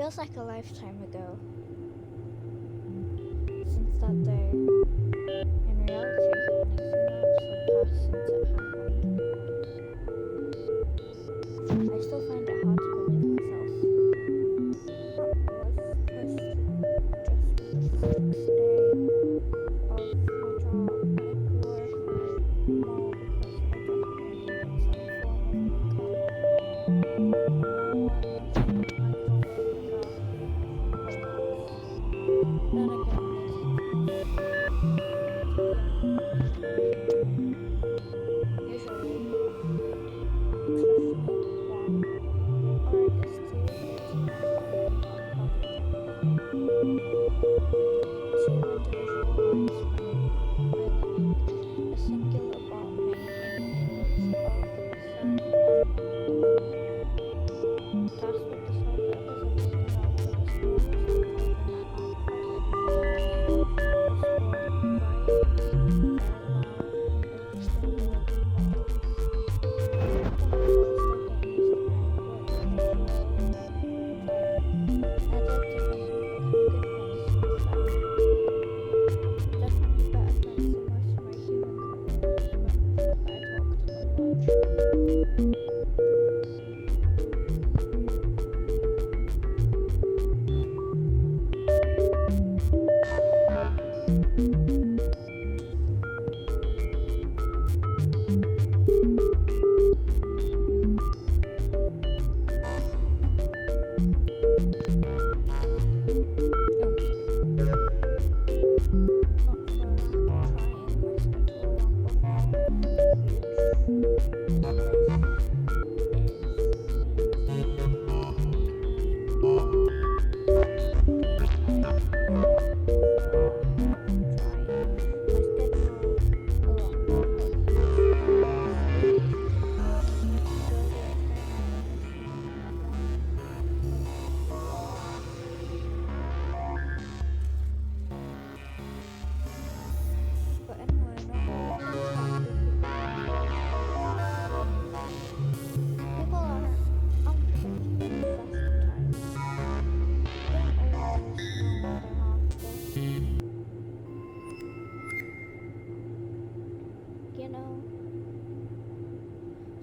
feels like a lifetime ago since that day. In reality, only a few months have passed since it happened. I still find it hard to believe myself. Was this just the 6th day of my job? I glorified more because I definitely needed some form of income. No one lives in my co-working relax. Then again, usually, especially one or I guess 2 kids in my apartment are poverty. 2 individual lines by living a singular bot made in the image of the sun and the moon. That's what the sole purpose of this developer this morning is to cover my heart quite ready for the day. Was born bright, very loud, and overstimulated model. From the first I get used to my work schedule and time. I'd like to think we've become good friends since then. Definitely better friends than most of my human coworkers, but I talk to them much.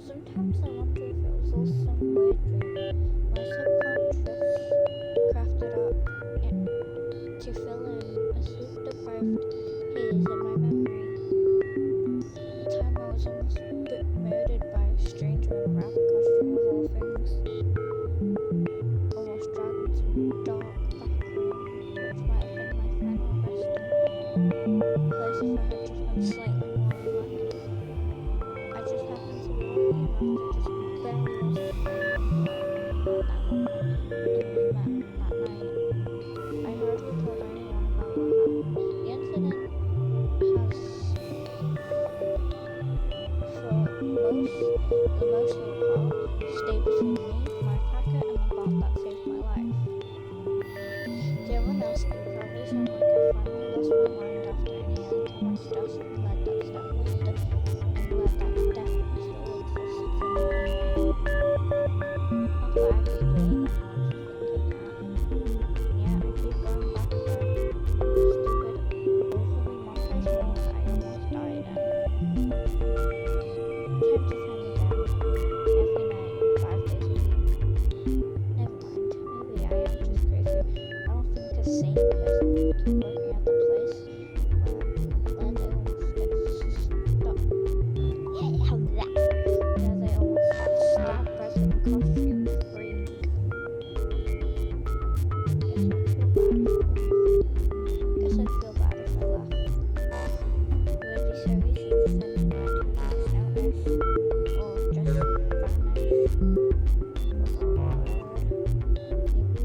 Sometimes I wonder if it was all some weird dream my subconscious crafted up to fill in a sleep-deprived haze in my memory. The time I was almost murdered by a stranger in a rabbit costume of all things. Almost dragged into a dark back room, which might have been my final resting place if I had just been slightly more relaxed. I just happened to be lucky enough to just barely lose the feeling that moment when we met that night. I hardly told anyone about what happened. The incident has, for the most part, stayed between me, my attacker, and the bot that saved my life. To everyone else, it would probably sound like I finally lost my mind after I nearly killed my stuff and glad that stuff must have not that I could blame anyone for thinking that. And yet I keep going back to that stupid, overly monetized world that I almost died in. Time to time again. Every night, 5 days a week. Never mind, maybe I am just crazy. I don't think a sane person would keep working at the place where land almost gets stuck. As I almost stopped resident costume freak. Guess I'd feel bad if I left. It would be so easy to send in my 2 weeks notice, or just vanish, or maybe it would be better risking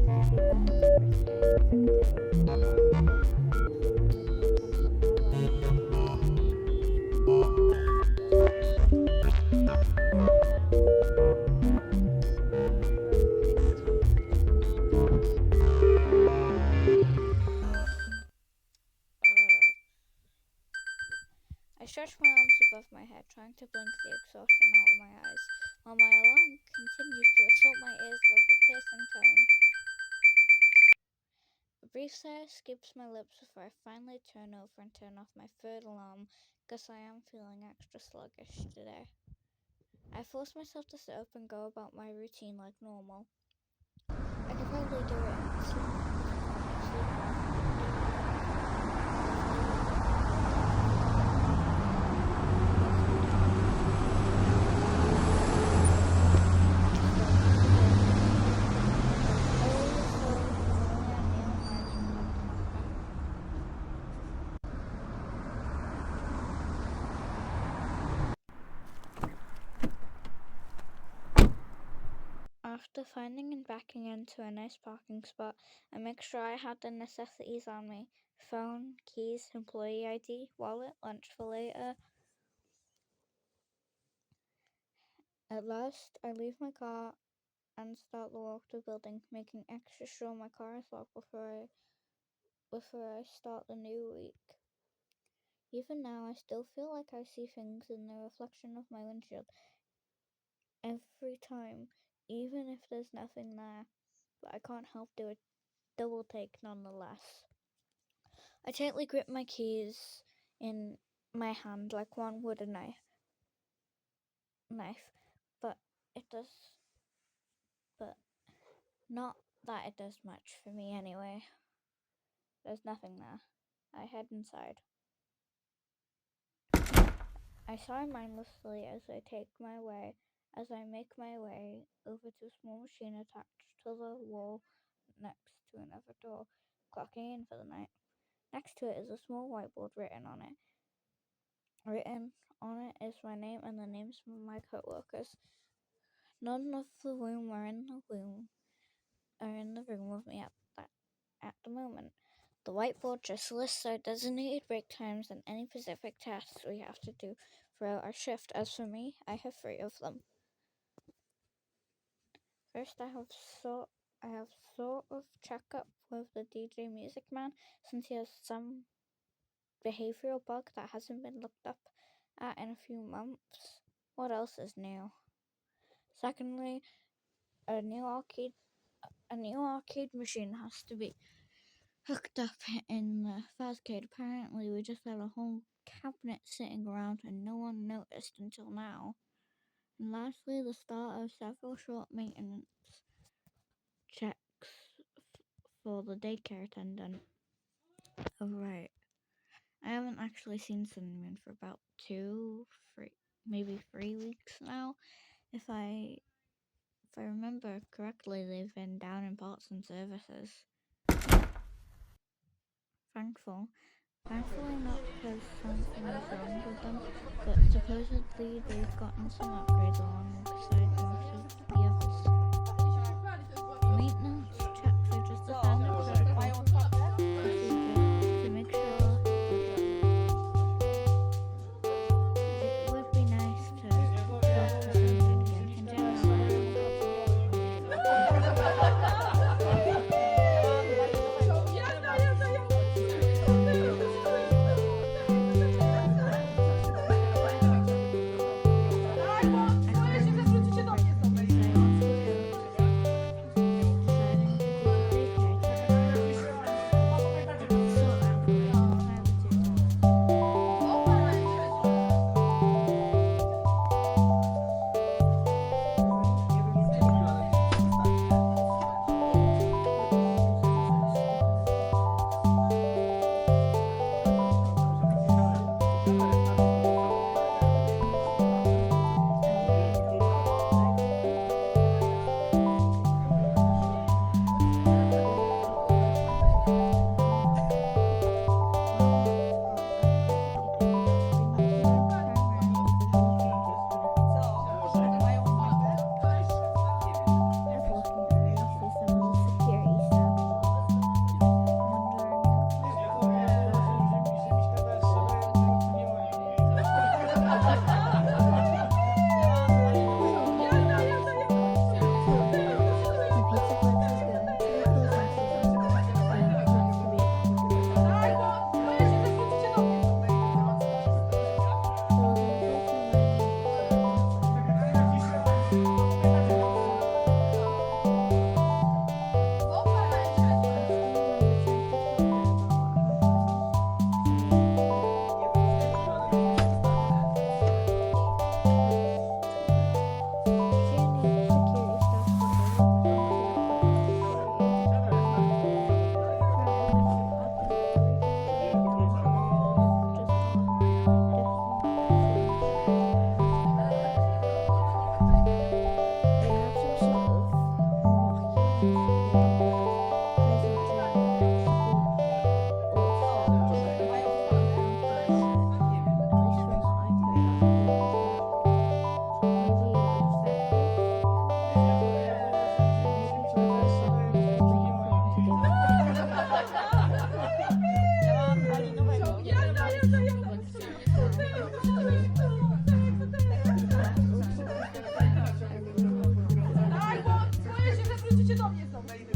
I stretched my arms above my head, trying to blink the exhaustion out of my eyes, while my alarm continues to assault my ears with a piercing tone. brief sigh escapes my lips before I finally turn over and turn off my third alarm, because I am feeling extra sluggish today. I force myself to sit up and go about my routine like normal. I could probably do it in my After finding and backing into a nice parking spot, I make sure I had the necessities on me: phone, keys, employee ID, wallet, lunch for later. At last, I leave my car and start the walk to the building, making extra sure my car is locked before I start the new week. Even now, I still feel like I see things in the reflection of my windshield every time, even if there's nothing there, but I can't help do a double take nonetheless. I tightly grip my keys in my hand like one would a knife, but not that it does much for me anyway. There's nothing there. I head inside. I sigh mindlessly as I make my way over to a small machine attached to the wall next to another door, clocking in for the night. Next to it is a small whiteboard. Written on it is my name and the names of my co-workers. None of the room are in the room with me at the moment. The whiteboard just lists our designated break times and any specific tasks we have to do throughout our shift. As for me, I have 3 of them. First, I have sort of checkup with the DJ Music Man, since he has some behavioral bug that hasn't been looked up at in a few months. What else is new? Secondly, a new arcade machine has to be hooked up in the Fazcade. Apparently, we just had a whole cabinet sitting around and no one noticed until now. And lastly, the start of several short maintenance checks for the daycare attendant. Oh, right. I haven't actually seen Cinnamon for about 3 weeks now. If I remember correctly, they've been down in parts and services. Thankfully not because something is wrong with them, but supposedly they've gotten some upgrades alongside most of the others. Maintenance checks are just a standard protocol procedure to make sure it would be nice to talk to someone again. In general,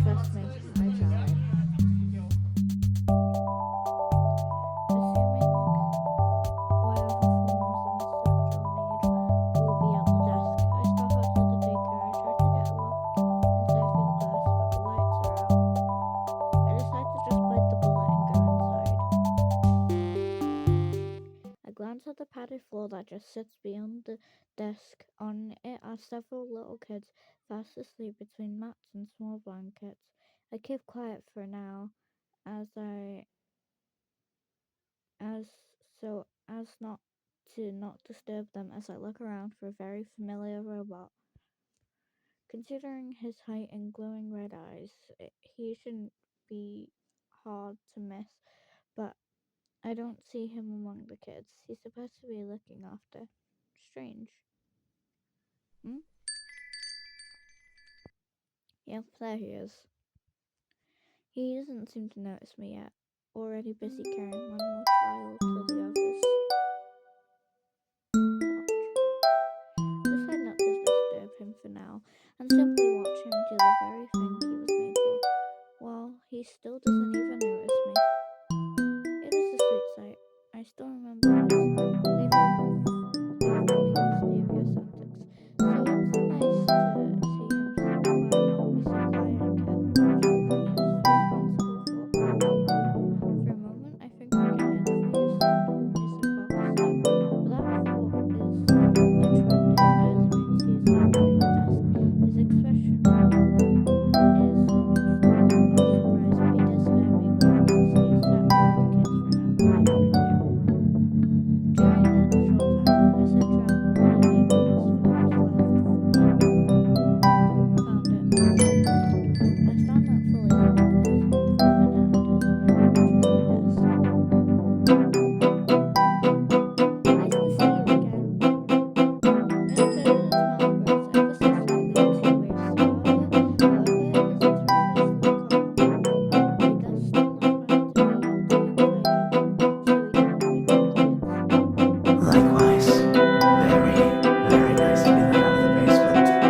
Trust me, I tried. Assuming whatever forms and such I'll need will be at the desk, I step out to the daycare. I try to get a look inside through the glass, but the lights are out. I decide to just bite the bullet and go inside. I glance at the padded floor that just sits beyond the desk. On it are several little kids fast asleep between mats and small blankets. I keep quiet for now, as not to not disturb them as I look around for a very familiar robot. Considering his height and glowing red eyes, he shouldn't be hard to miss, but I don't see him among the kids. He's supposed to be looking after. Strange. Yep, there he is. He doesn't seem to notice me yet. Already busy carrying one more child to the others. Decide not to disturb him for now, and simply watch him do the very thing he was made for, while he still doesn't even notice me. It is a sweet sight. I still remember his playfully mysterious antics, so it's nice to see him so quiet and careful with children he is responsible for. For a moment, I think I can hear the faintest sound of a missing box set, but that thought is interrupted as Moon sees me behind the desk. His expression is full of surprise, but he does very well to stay sat by the kids for another minute or two. During that short time, I search around for any vehicles forms left for me. Found it. I stand up fully formed and as Moon approaches the desk. Nice to see you again. Moon clears his mouth grows ever so slightly as he waves to However, his expression is still calm. He does still not try to be too excited, so he doesn't wake up the kids. Likewise, very, very nice to be let out of the basement.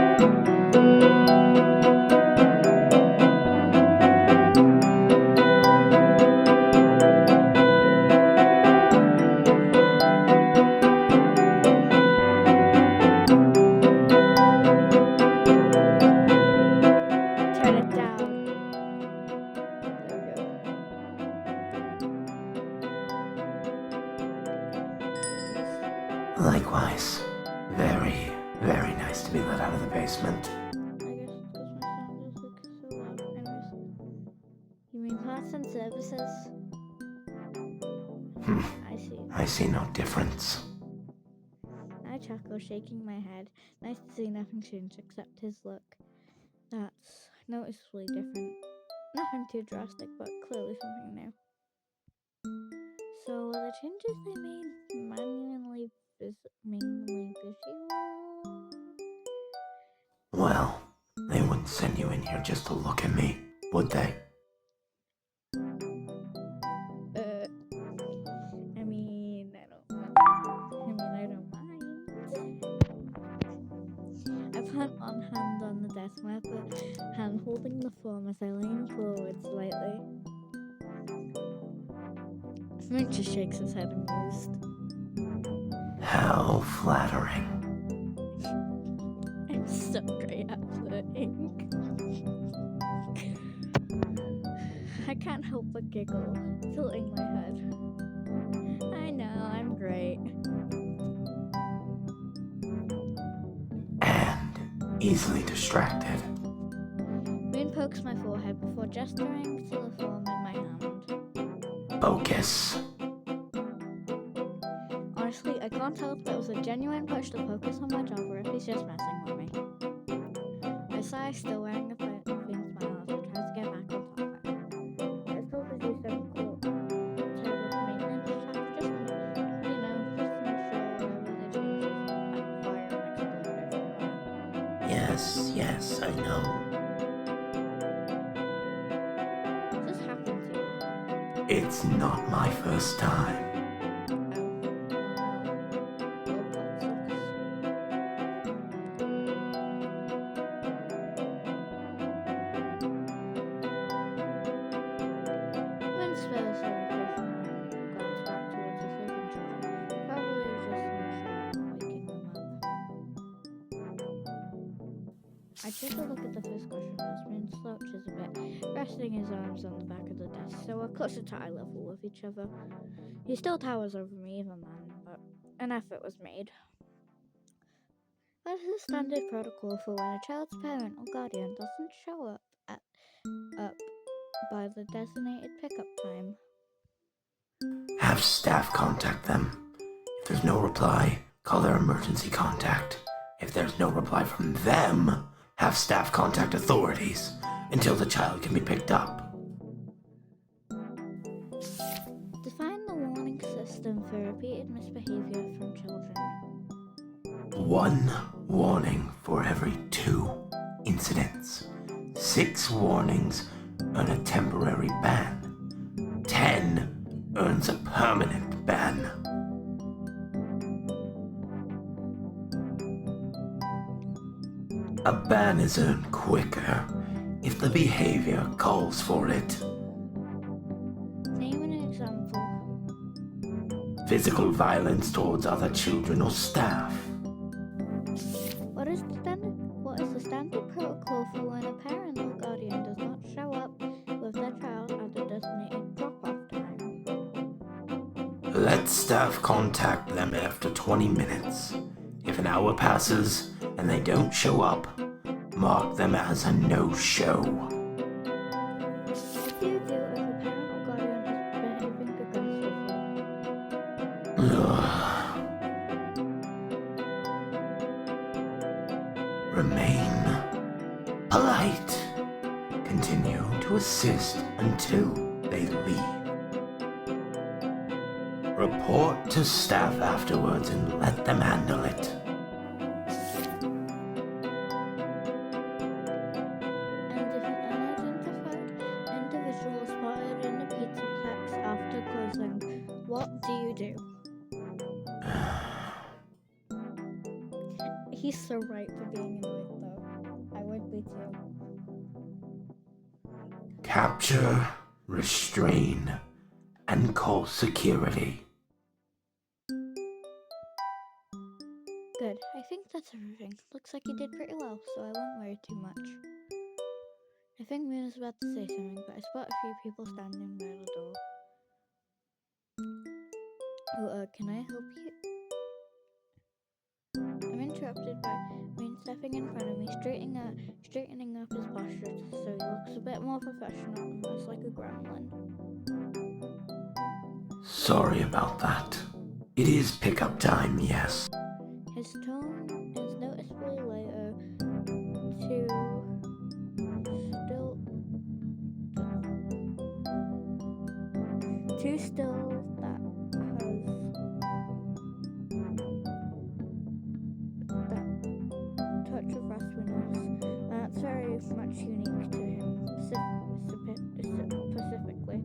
Turn it down. There we go. Likewise, very, very nice to be let out of the basement. I guess it's because my sound is like so loud. Anyways, you mean parts and services? I see. I see no difference. I chuckle, shaking my head. Nice to see nothing changed except his look. That's noticeably different. Nothing too drastic, but clearly something new. So, the changes they made mainly visual? Well, they wouldn't send you in here just to look at me, would they? I don't mind. I plant one hand on the desk, my other hand holding the form as I lean forward slightly. Smith just shakes his head amused. How flattering. I'm so great at flirting. I can't help but giggle, tilting my head. I know, I'm great. And easily distracted. Moon pokes my forehead before gesturing to the form in my hand. Focus. Honestly, I can't tell if that was a genuine push to focus on my job or if he's just messing with me. I sigh, still wearing a faint smile as I try to get back on topic. I was told to do some cool type of maintenance checks just to make sure whatever the changes backfire and explode everywhere. Yes, I know. This happened to you. It's not my first time. I took a look at the first question. Husband slouches a bit, resting his arms on the back of the desk, so we're closer to eye level with each other. He still towers over me even then, but an effort was made. What is the standard protocol for when a child's parent or guardian doesn't show up by the designated pickup time? Have staff contact them. If there's no reply, call their emergency contact. If there's no reply from them, have staff contact authorities until the child can be picked up. Define the warning system for repeated misbehavior from children. 1 warning for every 2 incidents. 6 warnings earn a temporary ban. 10 earns a permanent ban. A ban is earned quicker if the behavior calls for it. Name an example. Physical violence towards other children or staff. What is the standard protocol for when a parent or guardian does not show up with their child at the designated drop-off time? Let staff contact them after 20 minutes. If an hour passes and they don't show up, mark them as a no-show. What do you do if a parent or guardian is behaving aggressively? Remain polite. Continue to assist until they leave. Report to staff afterwards and let them handle it. And if an unidentified individual is spotted in the pizza plex after closing, what do you do? He's so right for being annoyed though. I would be too. Capture, restrain, and call security. Good. I think that's everything. Looks like you did pretty well, so I won't worry too much. I think Moon's about to say something, but I spot a few people standing by the door. Oh, can I help you? I'm interrupted by Moon stepping in front of me, straightening up his posture so he looks a bit more professional and less like a gremlin. Sorry about that. It is pickup time, yes. His tone is noticeably lighter too still that touch of raspiness. That's very much unique to him, specifically.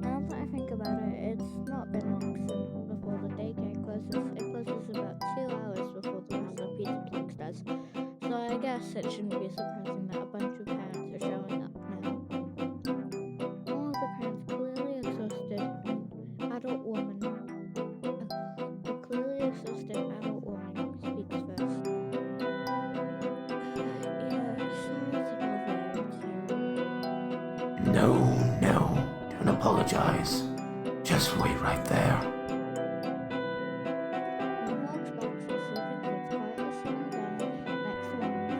Now that I think about it, it's not been long since before the daycare closes. It closes about 2 hours before the rest of the pizza plex does. So I guess it shouldn't be surprising that a bunch of parents are showing up now. All of the parents clearly exhausted adult woman. A clearly exhausted adult woman speaks first. Yeah, sorry to bother you too. No, don't apologize. Just wait right there. Moon walks back to the sleeping kids, quietly sitting down next to one of them.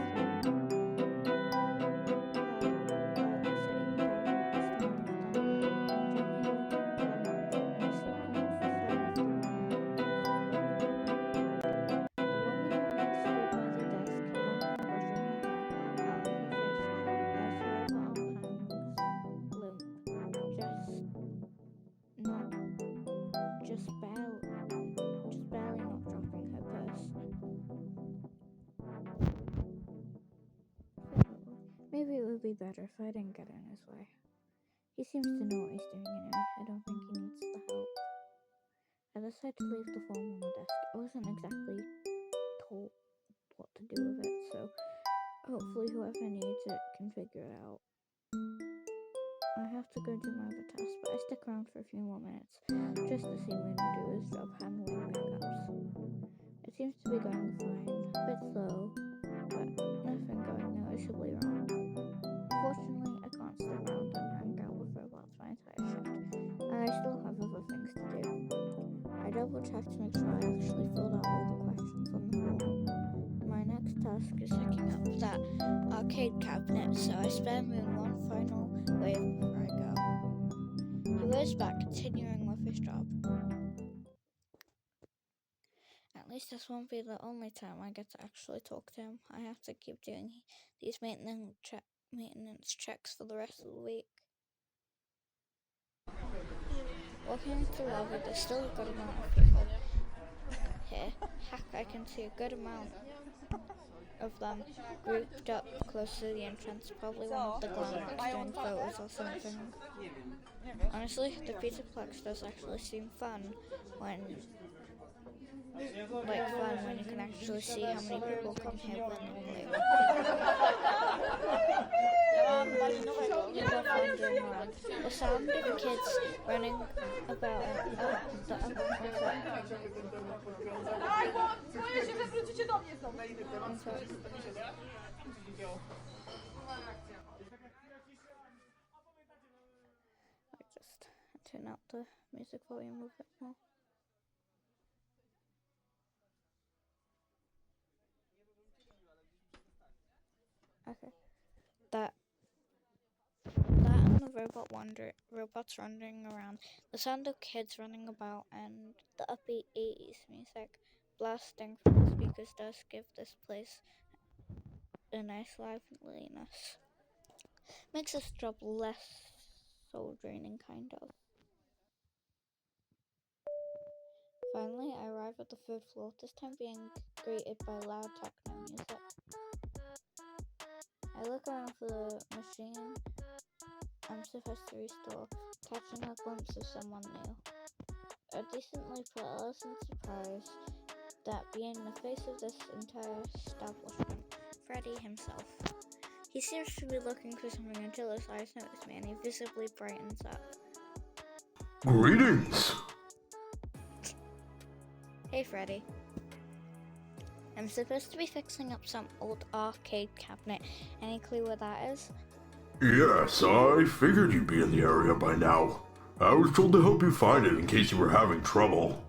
Barely not dropping her purse. Maybe it would be better if I didn't get in his way. He seems to know what he's doing anyway. I don't think he needs the help. I decided to leave the phone on the desk. I wasn't exactly told what to do with it, so hopefully whoever needs it can figure it out. I have to go do my other task, but I stick around for a few more minutes, just to see Moon do his job handling pickups. It seems to be going fine, a bit slow, but nothing going noticeably wrong. Fortunately, I can't stay around and hang out with robots my entire shift, and I still have other things to do. I double checked to make sure I actually filled out all the questions on the form. My next task is hooking up that arcade cabinet, so I spare Moon one final wave before I go. He waves back, continuing with his job. At least this won't be the only time I get to actually talk to him. I have to keep doing these maintenance checks for the rest of the week. Walking into the lobby, there's still a good amount of people here. Heck, I can see a good amount of them grouped up close to the entrance, probably one of the glamrocks doing photos or something. Honestly, the Pizzaplex does actually seem fun when you can actually see how many people come here when they play. The sound of kids running about I just turn out the music volume a bit more. Okay. That and the robots wandering around, the sound of kids running about, and the upbeat 80s music blasting from the speakers does give this place a nice liveliness. Makes this job less soul draining, kind of. Finally, I arrive at the third floor, this time being greeted by loud techno music. I look around for the machine I'm supposed to restore, catching a glimpse of someone new. A decently pleasant surprise that being the face of this entire establishment, Freddy himself. He seems to be looking for something until his eyes notice me and he visibly brightens up. Greetings! Hey Freddy. I'm supposed to be fixing up some old arcade cabinet. Any clue where that is? Yes, I figured you'd be in the area by now. I was told to help you find it in case you were having trouble.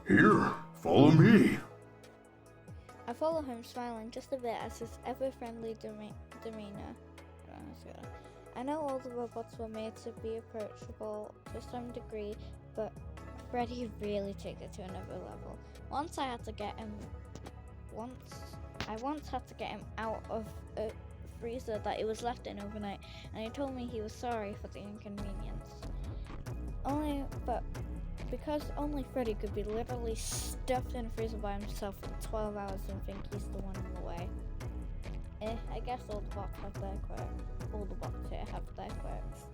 Here, follow me. I follow him, smiling just a bit as his ever-friendly demeanor. I know all the robots were made to be approachable to some degree, but Freddy really takes it to another level. I once had to get him out of a freezer that he was left in overnight, and he told me he was sorry for the inconvenience. Because only Freddy could be literally stuffed in a freezer by himself for 12 hours and think he's the one in the way. I guess all the bots have their quirks. All the bots here have their quirks.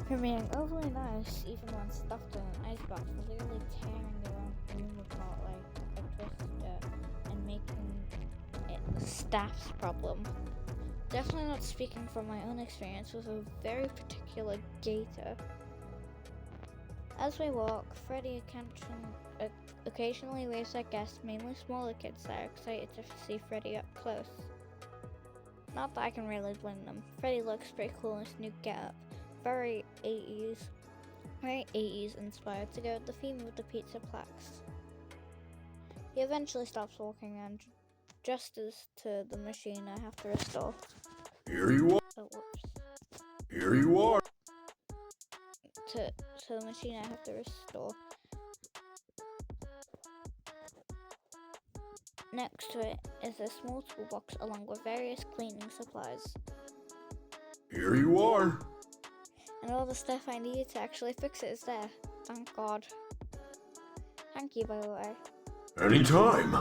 For being overly nice, even when stuffed in an icebox, for literally tearing their own room apart like a twister and making it the staff's problem. Definitely not speaking from my own experience with a very particular gator. As we walk, Freddy occasionally waves at guests, mainly smaller kids that are excited to see Freddy up close. Not that I can really blame them. Freddy looks pretty cool in his new getup, very 80s inspired to go with the theme of the Pizzaplex. He eventually stops walking and gestures to the machine I have to restore. Here you are. Oh, whoops. Here you are. To the machine I have to restore. Next to it is a small toolbox along with various cleaning supplies. Here you are. And all the stuff I needed to actually fix it is there. Thank God. Thank you, by the way. Anytime.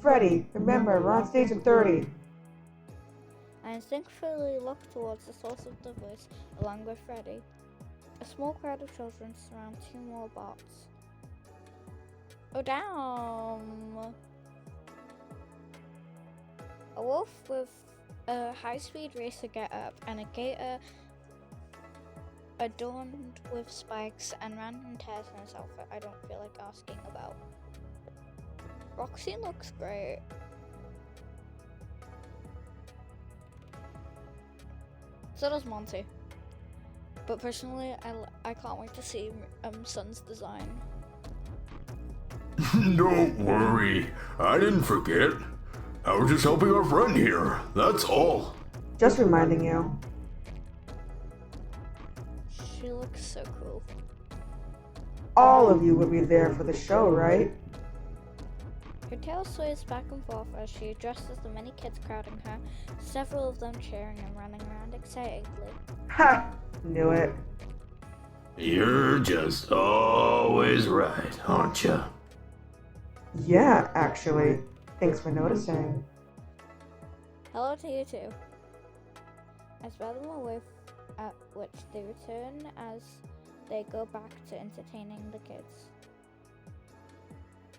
Freddy, remember, we're on stage of 30. I instinctively look towards the source of the voice along with Freddy. A small crowd of children surround two more bots. Oh damn! A wolf with a high-speed racer getup and a gator adorned with spikes and random tears in his outfit I don't feel like asking about. Roxy looks great. So does Monty. But personally, I can't wait to see Sun's design. Don't worry, I didn't forget. I was just helping our friend here, that's all. Just reminding you. She looks so cool. All of you will be there for the show, right? Her tail sways back and forth as she addresses the many kids crowding her, several of them cheering and running around excitedly. Ha! Knew it. You're just always right, aren't you? Yeah, actually. Thanks for noticing. Hello to you too. I spell them away, at which they return as they go back to entertaining the kids.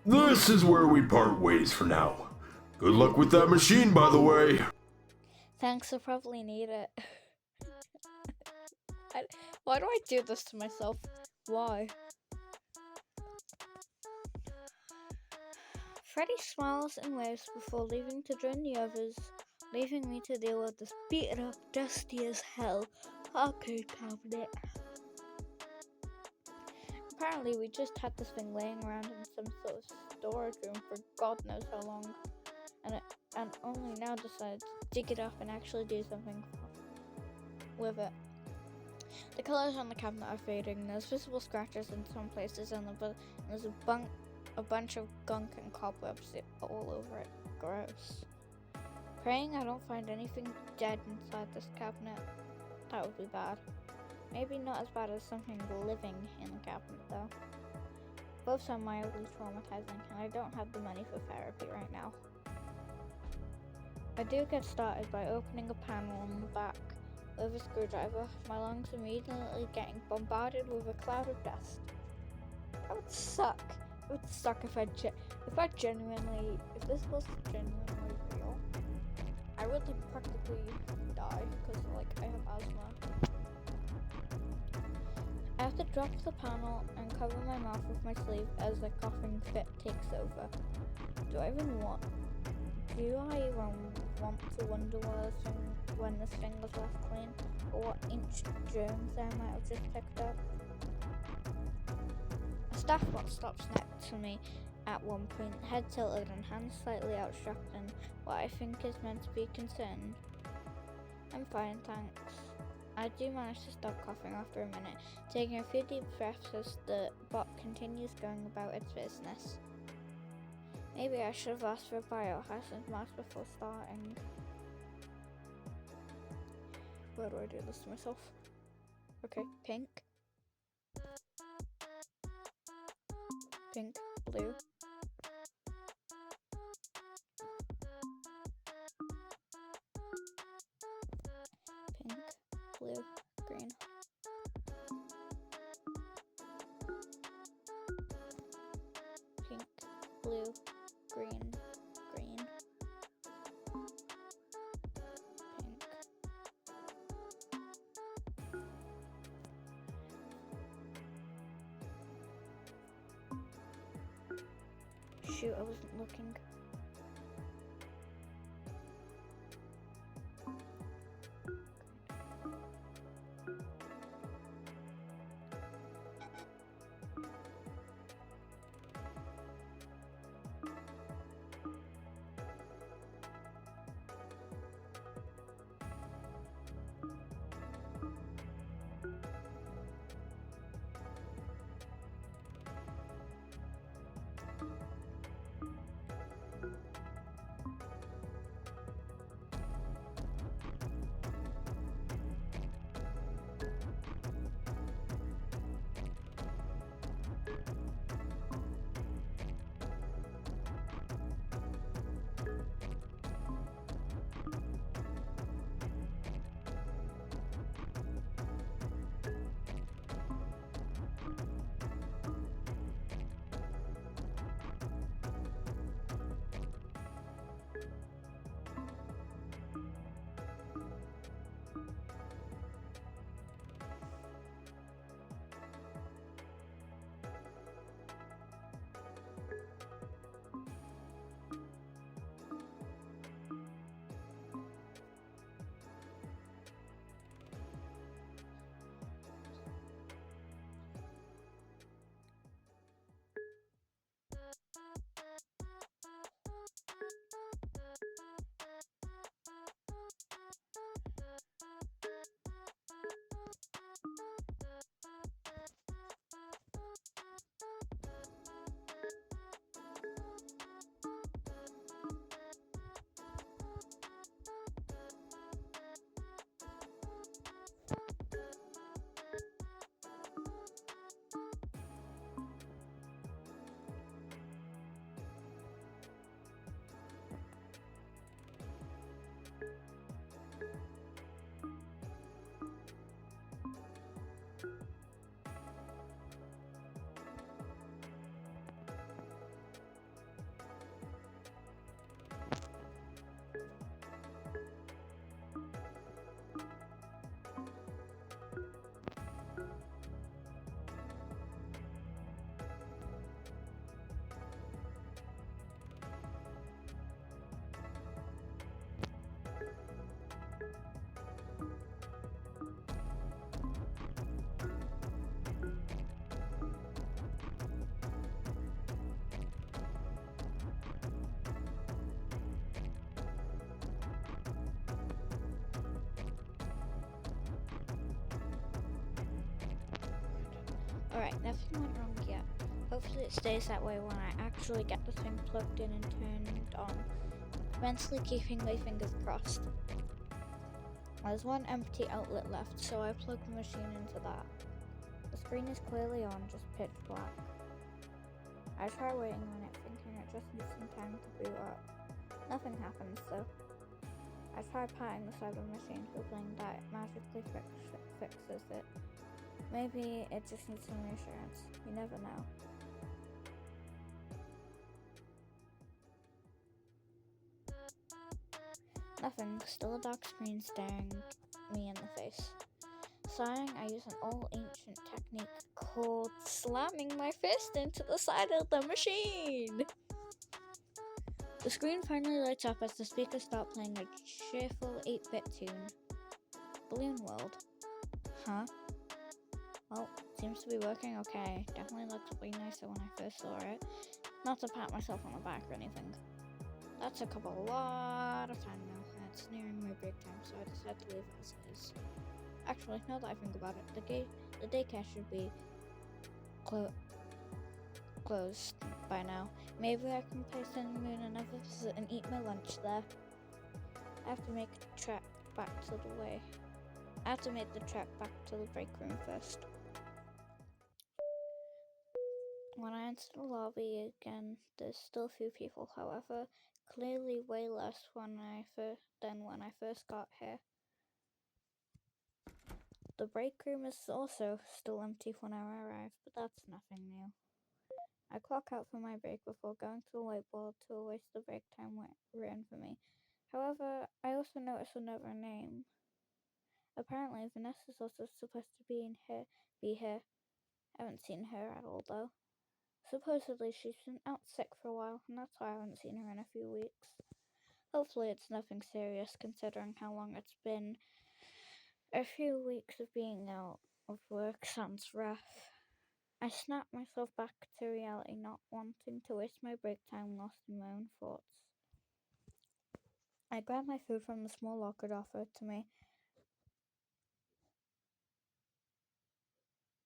This is where we part ways for now. Good luck with that machine, by the way. Thanks, I probably need it. Why do I do this to myself? Why? Freddy smiles and waves before leaving to join the others, leaving me to deal with this beaten up, dusty as hell arcade cabinet. Apparently we just had this thing laying around in some sort of storage room for God knows how long, and only now decided to dig it up and actually do something with it. The colours on the cabinet are fading, there's visible scratches in some places, and there's a bunch of gunk and cobwebs all over it. Gross. Praying I don't find anything dead inside this cabinet. That would be bad. Maybe not as bad as something living in the cabinet though. Both are mildly traumatizing, and I don't have the money for therapy right now. I do get started by opening a panel on the back with a screwdriver, my lungs immediately getting bombarded with a cloud of dust. That would suck. It would suck if this was genuinely real. I would practically die because I have asthma. I have to drop the panel and cover my mouth with my sleeve as the coughing fit takes over. Do I even want to wonder when this thing was last clean, or what ancient germs I might have just picked up? A staff bot stops next to me at one point, head tilted and hands slightly outstretched in what I think is meant to be concerned. I'm fine, thanks. I do manage to stop coughing after a minute, taking a few deep breaths as the bot continues going about its business. Maybe I should have asked for a biohazard mask before starting. Where do I do this to myself? Okay, pink. Pink, blue. Pink, blue, green. Pink, blue, green, green. Pink. Shoot, I wasn't looking. Alright, nothing went wrong yet. Hopefully it stays that way when I actually get the thing plugged in and turned on. Mentally keeping my fingers crossed. There's one empty outlet left, so I plug the machine into that. The screen is clearly on, just pitch black. I try waiting on it, thinking it just needs some time to boot up. Nothing happens though. I try patting the side of the machine, hoping that it magically fixes it. Maybe it just needs some reassurance. You never know. Nothing, still a dark screen staring me in the face. Sighing, I use an old ancient technique called slamming my fist into the side of the machine. The screen finally lights up as the speakers start playing a cheerful 8-bit tune. Balloon World. Huh? Well, seems to be working okay. Definitely looked way nicer when I first saw it. Not to pat myself on the back or anything. That took up a lot of time now, and it's nearing my break time, so I decided to leave it as it is. Actually, now that I think about it, the daycare should be closed by now. Maybe I can pay Sun Moon another visit and eat my lunch there. I have to make the trek back to the break room first. When I enter the lobby again, there's still a few people, however, clearly way less than when I first got here. The break room is also still empty when I arrive, but that's nothing new. I clock out for my break before going to the whiteboard to erase the break time written for me. However, I also notice another name. Apparently, Vanessa's also supposed to be here. I haven't seen her at all though. Supposedly she's been out sick for a while, and that's why I haven't seen her in a few weeks. Hopefully it's nothing serious, considering how long it's been. A few weeks of being out of work sounds rough. I snap myself back to reality, not wanting to waste my break time lost in my own thoughts. I grab my food from the small locker offered to me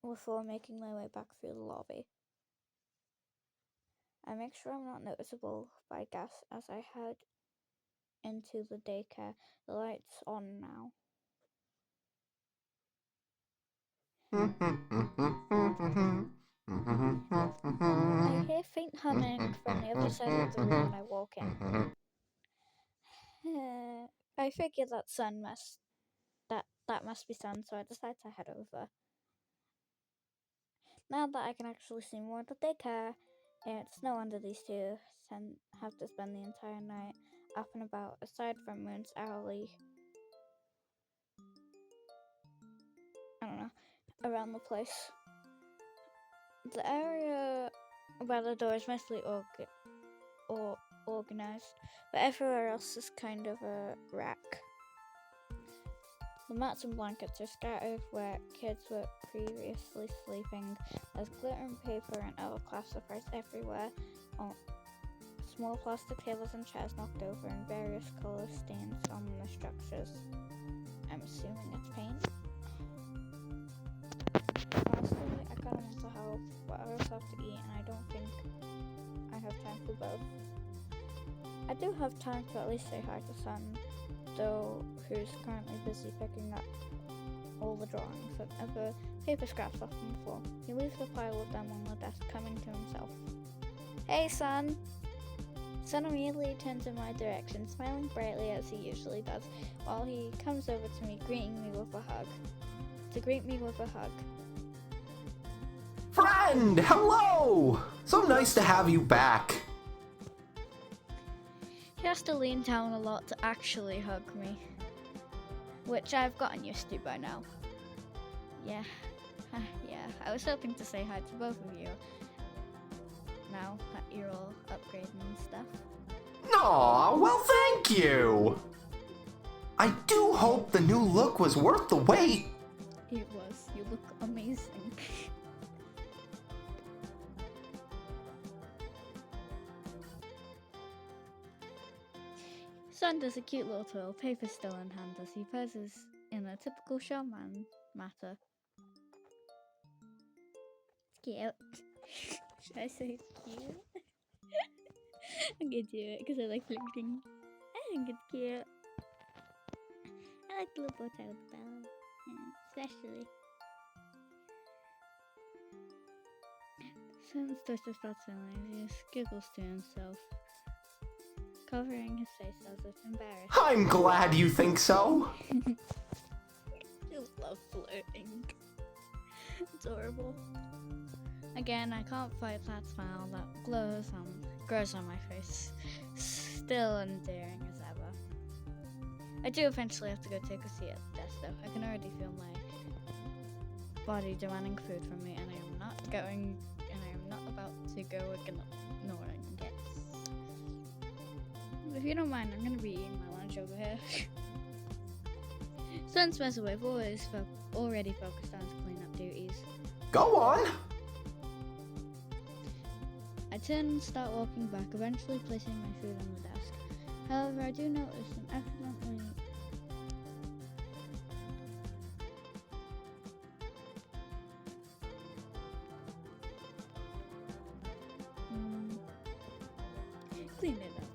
before making my way back through the lobby. I make sure I'm not noticeable by gas as I head into the daycare. The light's on now. I hear faint humming from the other side of the room when I walk in. I figure that must be Sun, so I decide to head over. Now that I can actually see more of the daycare, it's no wonder these two have to spend the entire night up and about, aside from Moon's hourly, around the place. The area by the door is mostly organized, but everywhere else is kind of a wreck. The mats and blankets are scattered where kids were previously sleeping. There's glittering paper and other craft supplies everywhere. Small plastic tables and chairs knocked over and various color stains on the structures. I'm assuming it's paint. Honestly, I kinda want to help, but I also have to eat and I don't think I have time for both. I do have time to at least say hi to Sun, though, who's currently busy picking up all the drawings and other paper scraps off the floor. He leaves a pile of them on the desk, coming to himself. Hey, Sun! Sun immediately turns in my direction, smiling brightly as he usually does, while he comes over to me, greeting me with a hug. Friend, hello! So nice to have you back. He has to lean down a lot to actually hug me, which I've gotten used to by now. Yeah, I was hoping to say hi to both of you, now that you're all upgrading and stuff. Aw, well thank you! I do hope the new look was worth the wait. It was. You look amazing. Sun does a cute little twirl, paper still in hand, as he poses in a typical showman manner. cute. Should I say it's cute? I'm gonna do it because I like flirting. I think it's cute. I like the little bow tie with the bell. Yeah, especially. Since Twister starts smiling, he just giggles to himself, covering his face as if embarrassed. I'm glad you think so. Just love flirting. It's horrible. Again, I can't fight that smile that grows on my face. Still endearing as ever. I do eventually have to go take a seat at the desk though. I can already feel my body demanding food from me, and I am not about to go ignoring it. If you don't mind, I'm gonna be eating my lunch over here. Sun Spencer, we've already focused on his cleanup duties. Go on. I turn and start walking back, eventually placing my food on the desk. However, I do notice an accidentally clean it up now.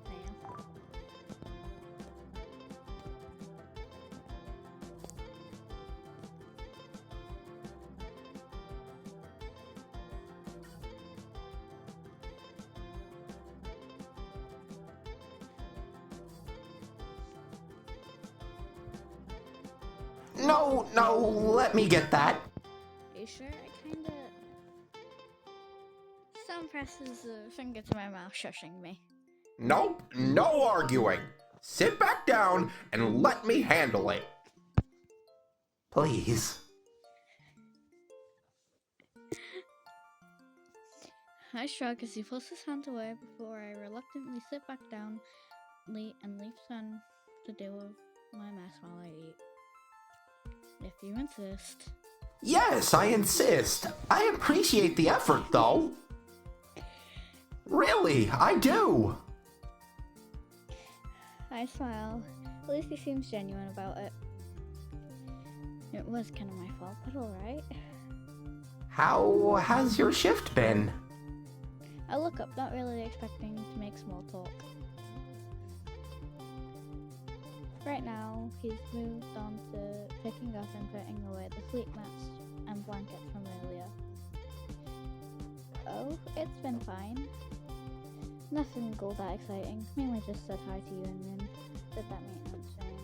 No, let me get that. Are you sure? I kinda... Sam presses a finger to my mouth, shushing me. Nope, no arguing. Sit back down and let me handle it. Please. I shrug as he pulls his hand away before I reluctantly sit back down and leave Sun to deal with my mess while I eat. If you insist. Yes, I insist. I appreciate the effort, though. Really, I do. I smile. At least he seems genuine about it. It was kind of my fault, but alright. How has your shift been? I look up, not really expecting to make small talk. Right now, he's moved on to picking up and putting away the sleep mats and blankets from earlier. Oh, it's been fine. Nothing all that exciting, mainly just said hi to you and then did that maintenance thing.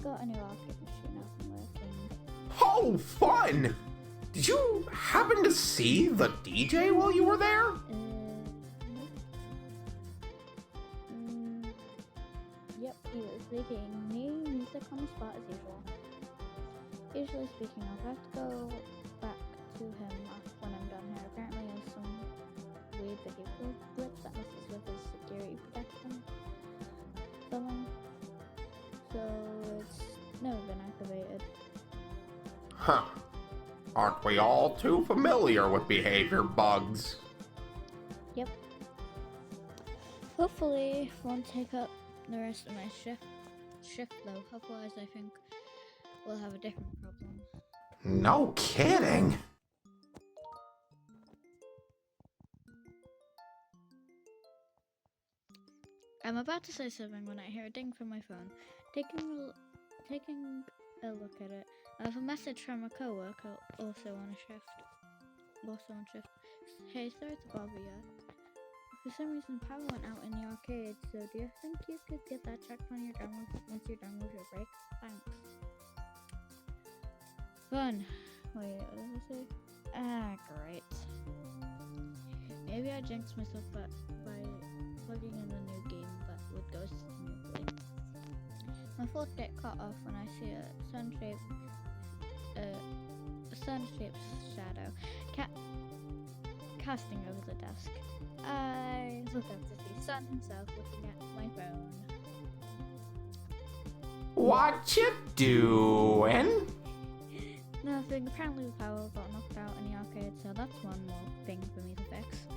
Got a new arcade machine up and working. Oh, fun! Did you happen to see the DJ while you were there? Yep, he was making new music on the spot as usual. Usually speaking of, I have to go back to him when I'm done here. Apparently he has some weird behavioral glitch that messes with his security protection filming. So it's never been activated. Huh. Aren't we all too familiar with behavior bugs? Yep. Hopefully won't take up the rest of my shift though, otherwise I think we'll have a different problem. No kidding. I'm about to say something when I hear a ding from my phone. Taking a look at it, I have a message from a coworker also on shift. Hey, sorry to bother you. For some reason, power went out in the arcade, so do you think you could get that checked when you're done once you're done with your break? Thanks. Fun. Wait, what did I say? Ah, great. Maybe I jinxed myself by plugging in a new game that would go smoothly. My thoughts get cut off when I see a sun-shaped shadow casting over the desk. I look up to see Sun himself looking at my phone. What you doing? Nothing. Apparently the power got knocked out in the arcade, so that's one more thing for me to fix.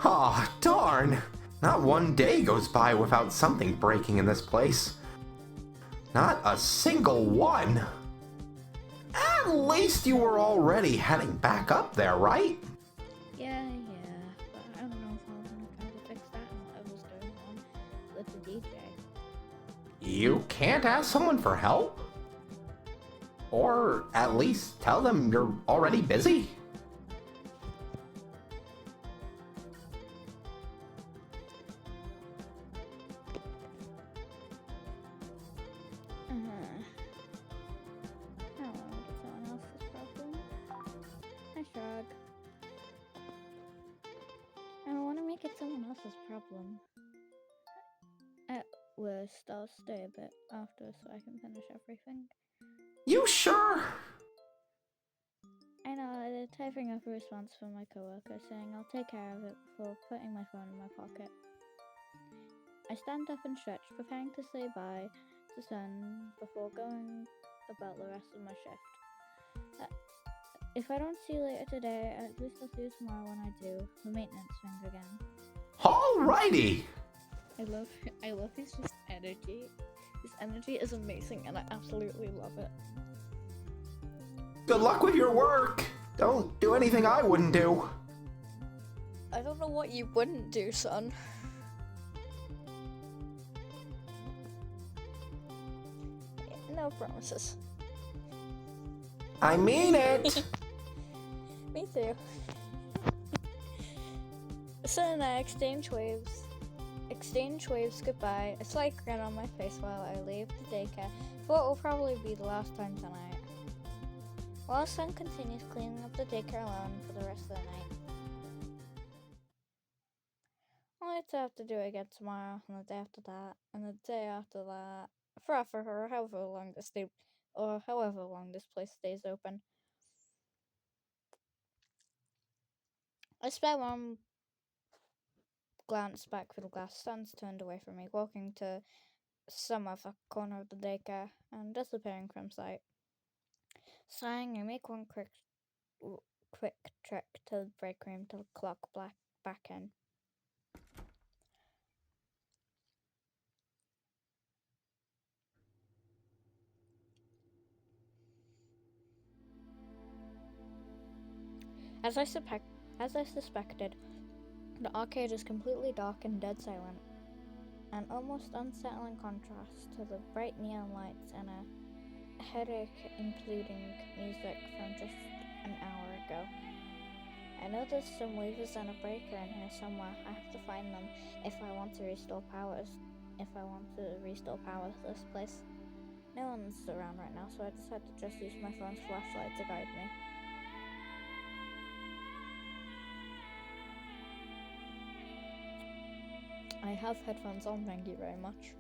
Aw, darn. Not one day goes by without something breaking in this place. Not a single one. At least you were already heading back up there, right? Yeah, but I don't know if I was gonna try to fix that and whatever's going on with the DJ. You can't ask someone for help? Or at least tell them you're already busy? I don't want to make it someone else's problem. I shrug. I don't want to make it someone else's problem. At worst, I'll stay a bit after so I can finish everything. You sure? I know, they're typing up a response from my coworker saying I'll take care of it before putting my phone in my pocket. I stand up and stretch, preparing to say bye to Sun before going about the rest of my shift. If I don't see you later today, at least I'll see you tomorrow when I do. The maintenance thing again. Alrighty! I love his just energy. His energy is amazing and I absolutely love it. Good luck with your work! Don't do anything I wouldn't do. I don't know what you wouldn't do, son. No promises. I mean it! Me too. Son and I exchange waves goodbye, a slight grin on my face while I leave the daycare for what will probably be the last time tonight. While Sun continues cleaning up the daycare alone for the rest of the night. Only to have to do it again tomorrow, and the day after that, and the day after that, for her, however long this place stays open. I spare one glance back through the glass. Sun's turned away from me, walking to some other corner of the daycare and disappearing from sight. Sighing, I make one quick trek to the break room to clock back in. As I suspected, the arcade is completely dark and dead silent, an almost unsettling contrast to the bright neon lights and a headache including music from just an hour ago. I know there's some levers and a breaker in here somewhere. I have to find them if I want to restore power to this place. No one's around right now, so I decided to just use my phone's flashlight to guide me. I have headphones on, thank you very much.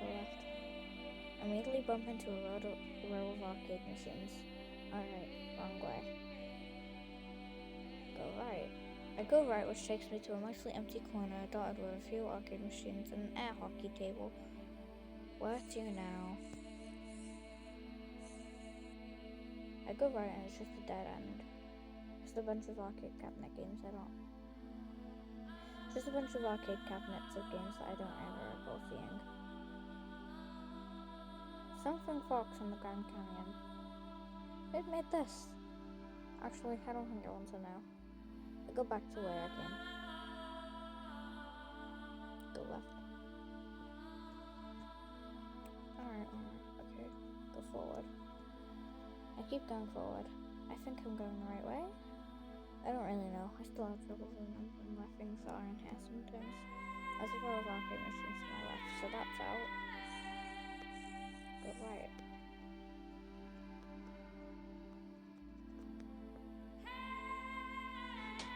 Go left. Immediately bump into a row of arcade machines. Alright, wrong way. Go right. I go right, which takes me to a mostly empty corner dotted with a few arcade machines and an air hockey table. Where to now? I go right and it's just a dead end. Just a bunch of arcade cabinet games Just a bunch of arcade cabinets of games that I don't ever recall seeing. Something Fox in the Grand Canyon. Who made this? Actually, I don't think I want to know. I go back to where I came. Go left. Alright, okay. Go forward. I keep going forward. I think I'm going the right way. I don't really know. I still have trouble remembering where things are in here sometimes. There's a row of arcade machines to my left, so that's out. Go right.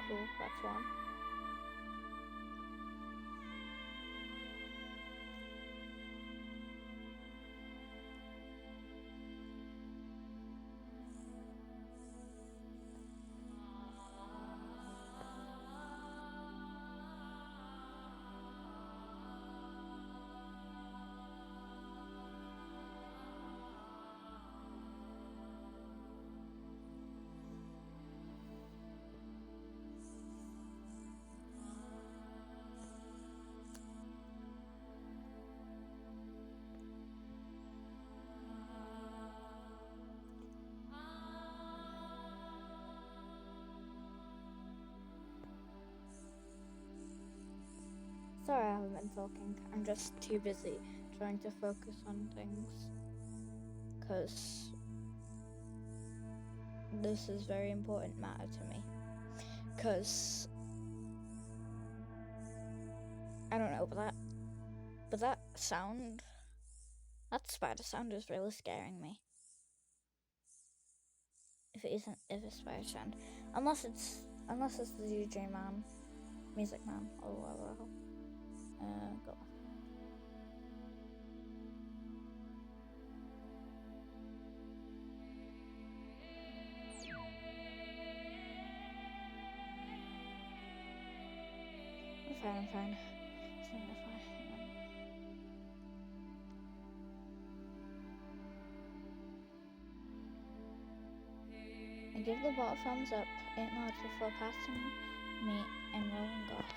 Cool, that's one. sorry I haven't been talking. I'm just too busy trying to focus on things. Because this is very important matter to me. Because I don't know, but that sound, that spider sound is really scaring me. If it isn't, if it's spider sound, unless it's the DJ man, music man, or whatever. Go on. I'm fine. It's not fine. Hang on. I give the bot a thumbs up, 8 nods before passing me and rolling off.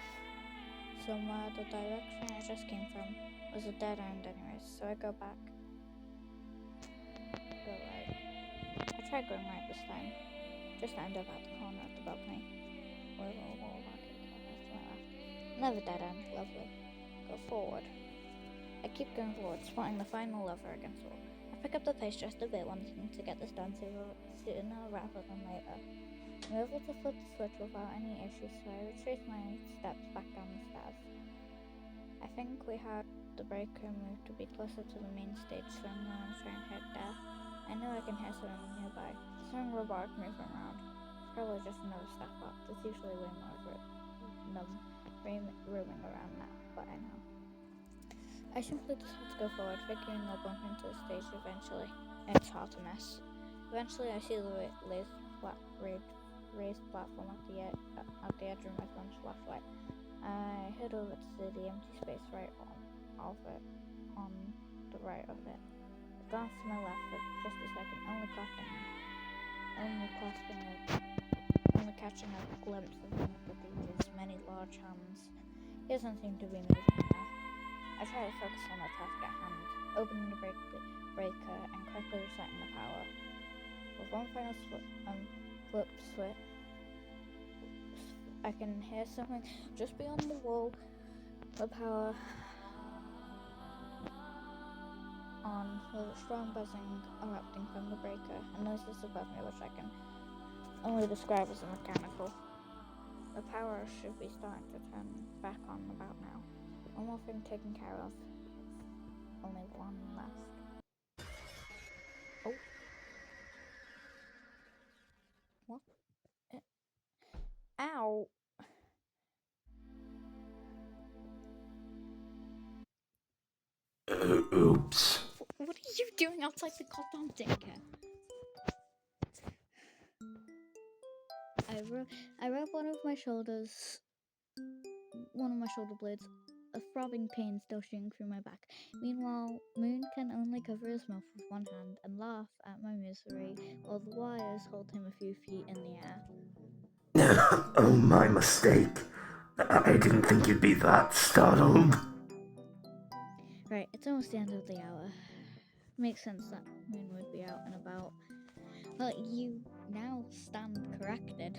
Somewhere the direction I just came from was a dead end anyways, so I go back. Go right. I tried going right this time. Just end up at the corner of the balcony. Another dead end, lovely. Go forward. I keep going forward, spotting the final lever against the wall. I pick up the pace just a bit, wanting to get this done sooner rather than later. I'm able to flip the switch without any issues, so I retrace my steps back down the stairs. I think we had the breaker move to be closer to the main stage, so I'm going to try and head there. I know I can hear something nearby. Something robotic moving around. It's probably just another staff bot. There's usually way more of it. Roaming around now, but I know. I simply decide to go forward, figuring I'll bump into the stage eventually. It's hard to miss. Eventually I see the raised platform at the edge of my phone's flashlight. I head over to see the empty space right on the right of it. I glance to my left for just a second, only catching a glimpse of one of the DJ's many large hands. He doesn't seem to be moving now. I try to focus on the task at hand, opening the breaker and quickly resetting the power. With one final flip switch, I can hear something just beyond the wall. The power on, with a strong buzzing erupting from the breaker, and noises above me which I can only describe as mechanical. The power should be starting to turn back on about now. One more thing taken care of. Only one left. Oh. What? Ow. Oops. What are you doing outside the goddamn daycare? I rub one of my shoulder blades, a throbbing pain still shooting through my back. Meanwhile, Moon can only cover his mouth with one hand and laugh at my misery while the wires hold him a few feet in the air. Oh, my mistake. I didn't think you'd be that startled. Right, it's almost the end of the hour. Makes sense that Moon would be out and about. Well, you now stand corrected.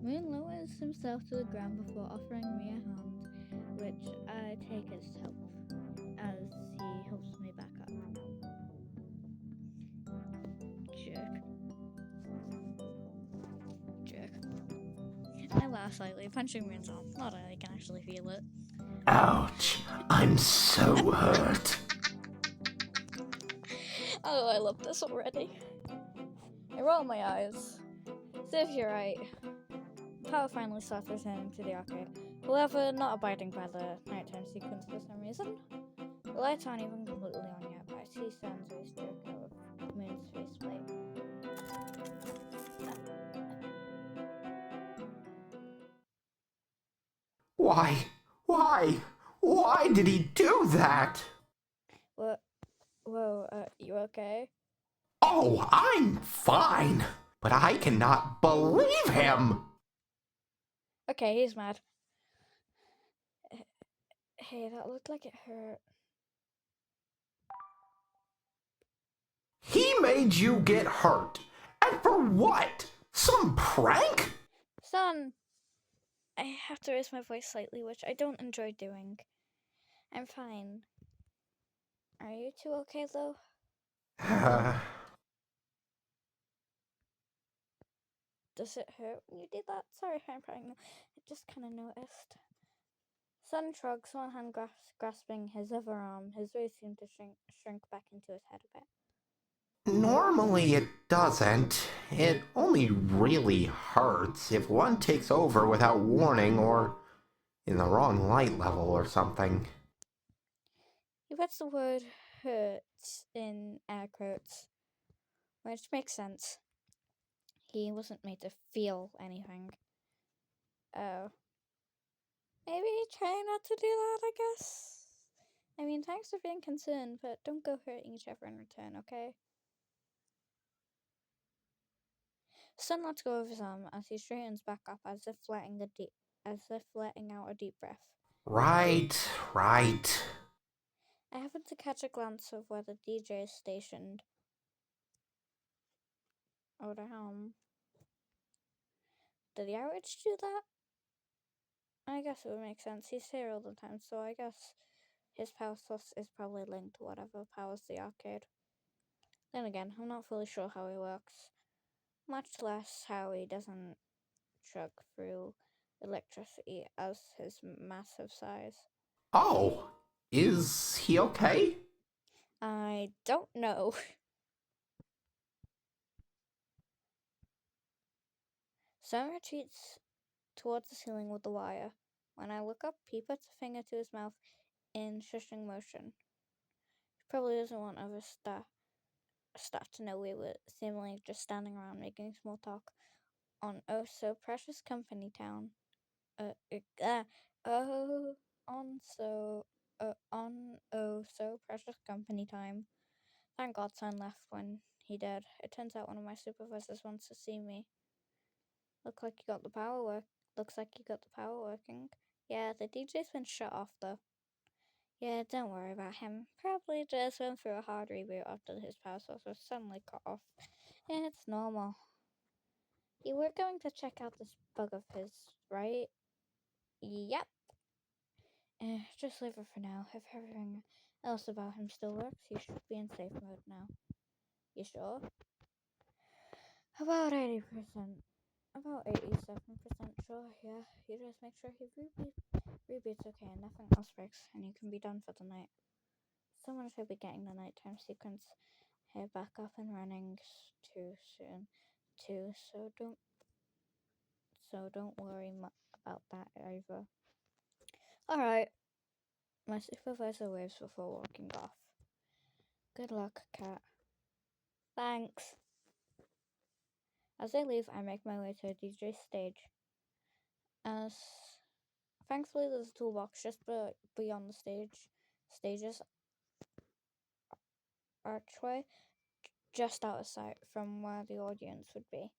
Moon lowers himself to the ground before offering me a hand, which I take as help, as he helps me back up. Jerk. I laugh slightly, punching Moon's arm. Not that I can actually feel it. Ouch. I'm so hurt. Oh, I love this already. I roll my eyes. See if you're right. Power finally starts returning to the arcade. However, not abiding by the nighttime sequence for some reason. The lights aren't even completely on yet, but I see Sanso's joking with Moon's faceplate. Why did he do that? What? Whoa, you okay? Oh, I'm fine. But I cannot believe him. Okay, he's mad. Hey, that looked like it hurt. He made you get hurt. And for what? Some prank? Son! I have to raise my voice slightly, which I don't enjoy doing. I'm fine. Are you two okay, though? Does it hurt when you did that? Sorry, I'm pregnant. I just kind of noticed. Sun shrugs, one hand grasping his other arm. His voice seemed to shrink back into his head a bit. Normally it doesn't. It only really hurts if one takes over without warning or in the wrong light level or something. He puts the word hurts in air quotes, which makes sense. He wasn't made to feel anything. Oh. Maybe try not to do that, I guess. I mean, thanks for being concerned, but don't go hurting each other in return, okay? Sun lets go of his arm as he straightens back up, as if letting out a deep breath. Right. I happened to catch a glance of where the DJ is stationed. Oh, damn. Did the outage do that? I guess it would make sense. He's here all the time, so I guess his power source is probably linked to whatever powers the arcade. Then again, I'm not fully sure how he works. Much less how he doesn't chug through electricity as his massive size. Oh, is he okay? I don't know. Sun retreats towards the ceiling with the wire. When I look up, he puts a finger to his mouth in shushing motion. He probably doesn't want other staff to know we were seemingly just standing around making small talk on oh so precious company town. On oh so precious company time. Thank God Son left when he did. It turns out one of my supervisors wants to see me. Looks like you got the power working. Yeah, the DJ's been shut off though. Yeah, don't worry about him. Probably just went through a hard reboot after his power source was suddenly cut off. Yeah, it's normal. You were going to check out this bug of his, right? Yep. Just leave it for now. If everything else about him still works, he should be in safe mode now. You sure? About 80%. About 87% sure, yeah. You just make sure he reboots okay and nothing else breaks, and you can be done for the night. Someone should be getting the nighttime sequence here back up and running too soon, too. So don't worry about that either. Alright. My supervisor waves before walking off. Good luck, Cat. Thanks. As they leave, I make my way to a DJ stage. As thankfully, there's a toolbox just beyond the stage's archway, just out of sight from where the audience would be.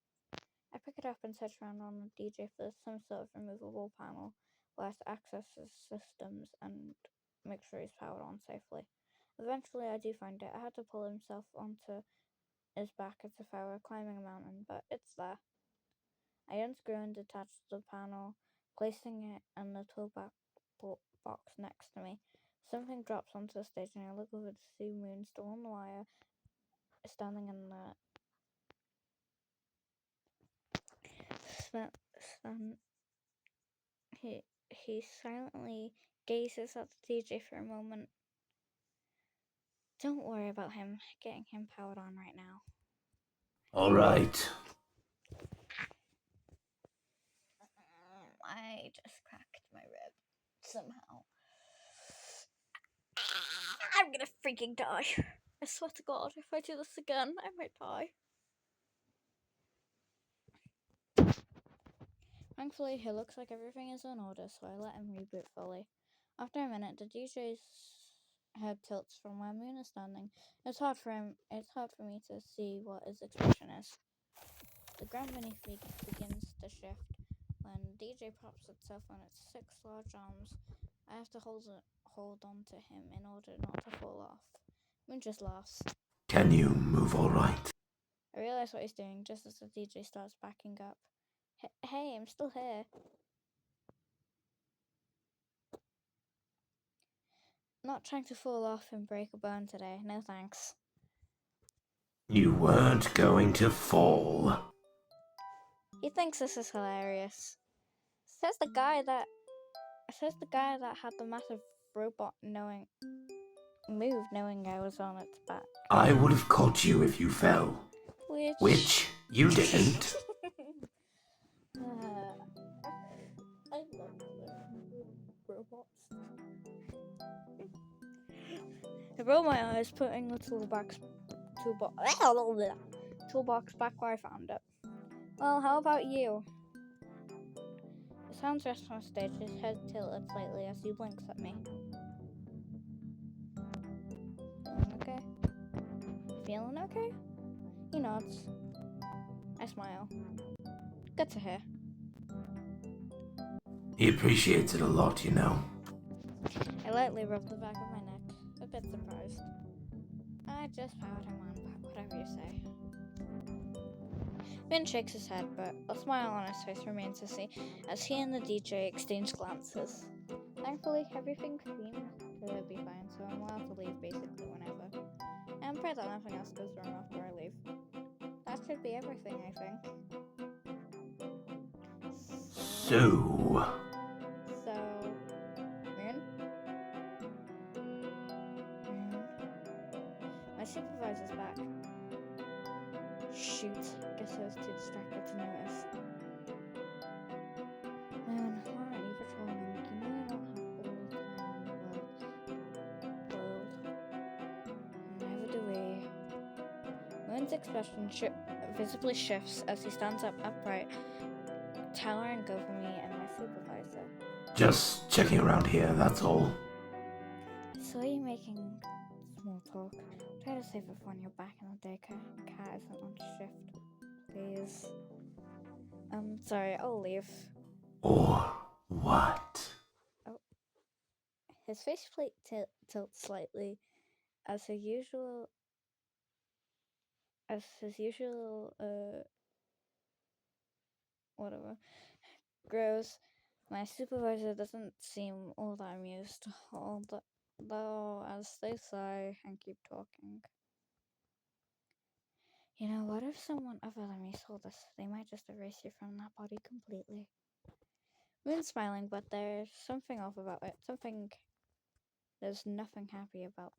I pick it up and search around on the DJ for some sort of removable panel where to access his systems and make sure he's powered on safely. Eventually, I do find it. I had to pull himself onto his back as if I were climbing a mountain, but it's there. I unscrew and detach the panel, placing it in the toolbox next to me. Something drops onto the stage and I look over to see Moon still on the wire, standing in the sun. He silently gazes at the DJ for a moment. Don't worry about him. Getting him powered on right now. Alright. I just cracked my rib somehow. I'm gonna freaking die. I swear to God, if I do this again, I might die. Thankfully, he looks like everything is in order, so I let him reboot fully. After a minute, the DJ's head tilts from where Moon is standing. It's hard for me to see what his expression is. The ground beneath me begins to shift. When DJ props itself on its 6 large arms, I have to hold on to him in order not to fall off. Moon just laughs. Can you move alright? I realize what he's doing just as the DJ starts backing up. Hey, I'm still here. Not trying to fall off and break a bone today. No thanks. You weren't going to fall. He thinks this is hilarious. Says the guy that had the massive robot move knowing I was on its back. I would have caught you if you fell. Which you didn't. I love robots. I rolled my eyes, putting the toolbox back where I found it. Well, how about you? It sounds rest on stage, his head tilted slightly as he blinks at me. Feeling okay? Feeling okay? He nods. I smile. Good to hear. He appreciates it a lot, you know. I lightly rub the back of my neck, a bit surprised. I just powed him on, but whatever you say. Vin shakes his head, but a smile on his face remains to see as he and the DJ exchange glances. Thankfully, everything seems to be fine, so I'm allowed to leave basically whenever. And pray that nothing else goes wrong after I leave. That should be everything, I think. So, Moon? My supervisor's back. Shoot, guess I was too distracted to notice. Moon, why aren't you patrolling? You know I don't have all the time in the world. Neither do we. Moon's expression visibly shifts as he stands up upright, towering over me and my supervisor. just checking around here, that's all. I saw you making small talk. Try to save it when you're back in the day. Cat isn't on shift. Please. Sorry, I'll leave. Or what? Oh. His faceplate tilts slightly as his usual whatever grows. My supervisor doesn't seem all that amused, though as they sigh and keep talking. You know, what if someone other than me saw this? They might just erase you from that body completely. Moon's smiling, but there's something off about it. There's nothing happy about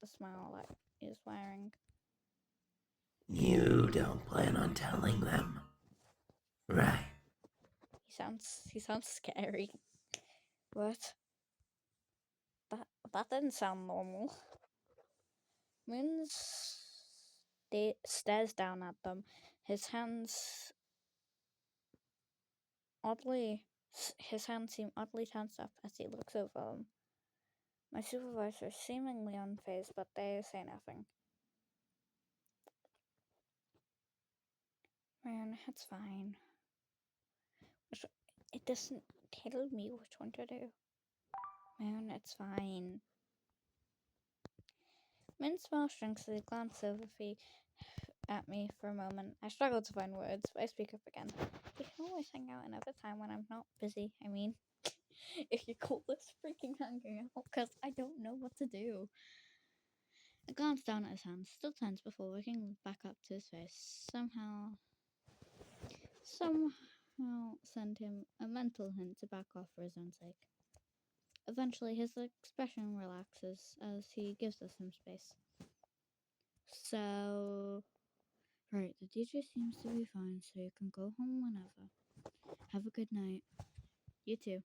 the smile that he's wearing. You don't plan on telling them, right? He sounds scary. What? That didn't sound normal. Moon stares down at them. His hands seem oddly tensed up as he looks over them. My supervisor is seemingly unfazed, but they say nothing. Man, it's fine. It doesn't tell me which one to do. Man, it's fine. Min's smile shrinks as he glances over at me for a moment. I struggle to find words, but I speak up again. We can always hang out another time when I'm not busy. I mean, if you call this freaking hanging out, because I don't know what to do. I glance down at his hands, still tense before looking back up to his face. Somehow send him a mental hint to back off for his own sake. Eventually, his expression relaxes as he gives us some space. So, right, the DJ seems to be fine, so you can go home whenever. Have a good night. You too.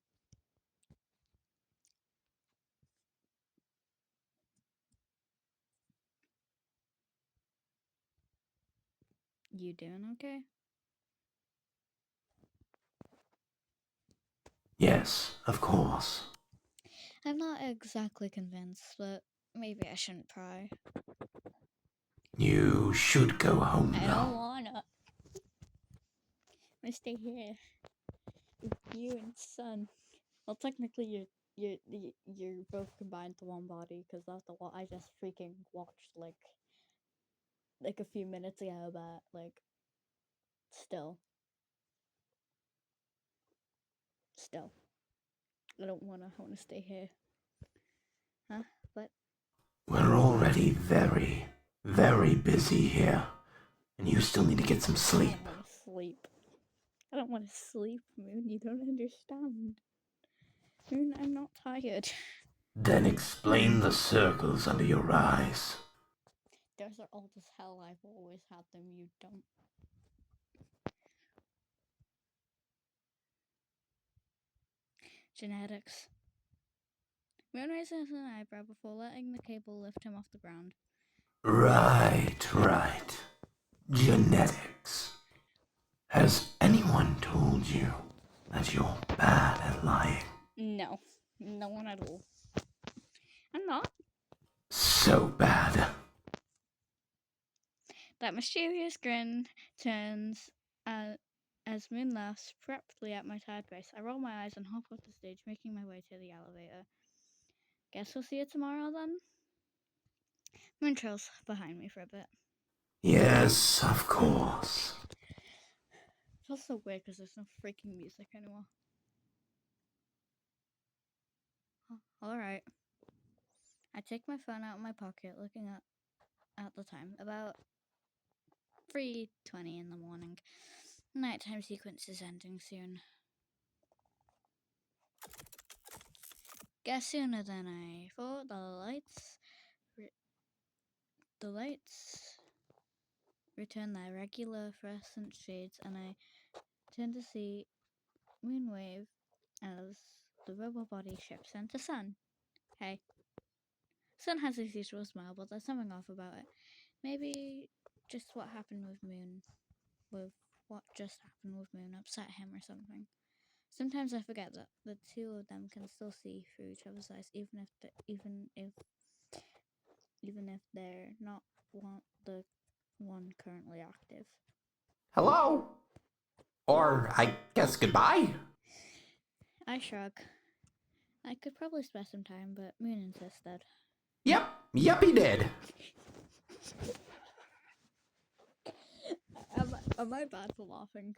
You doing okay? Yes, of course. I'm not exactly convinced, but maybe I shouldn't pry. You should go home I now. don't wanna. I stay here. You and Sun. Well, technically, you're both combined to one body because that's the one I just freaking watched like a few minutes ago. But like, still, I don't wanna. I wanna stay here. Huh? But We're already very, very busy here, and you still need to get some I sleep. don't want to sleep. I don't want to sleep, Moon. You don't understand. Moon, I'm not tired. Then explain the circles under your eyes. Those are old as hell. I've always had them. You don't. Genetics. Moon raises an eyebrow before letting the cable lift him off the ground. Right. Genetics. Has anyone told you that you're bad at lying? No. No one at all. I'm not. So bad. That mischievous grin turns as Moon laughs promptly at my tired face. I roll my eyes and hop off the stage, making my way to the elevator. Guess we'll see you tomorrow then? Moon trails behind me for a bit. Yes, of course. It feels so weird because there's no freaking music anymore. Alright. I take my phone out of my pocket, looking at the time. About 3:20 in the morning. Nighttime sequence is ending soon. Guess sooner than I thought. The lights return their regular fluorescent shades, and I turn to see Moonwave as the robot body shifts into Sun. Hey. Sun has his usual smile, but there's something off about it. Maybe just what happened with Moon, with what just happened with Moon upset him or something. Sometimes I forget that the two of them can still see through each other's eyes, even if they're not the one currently active. Hello? Or, I guess, goodbye? I shrug. I could probably spare some time, but Moon insisted. Yep, he did. Am I bad for laughing?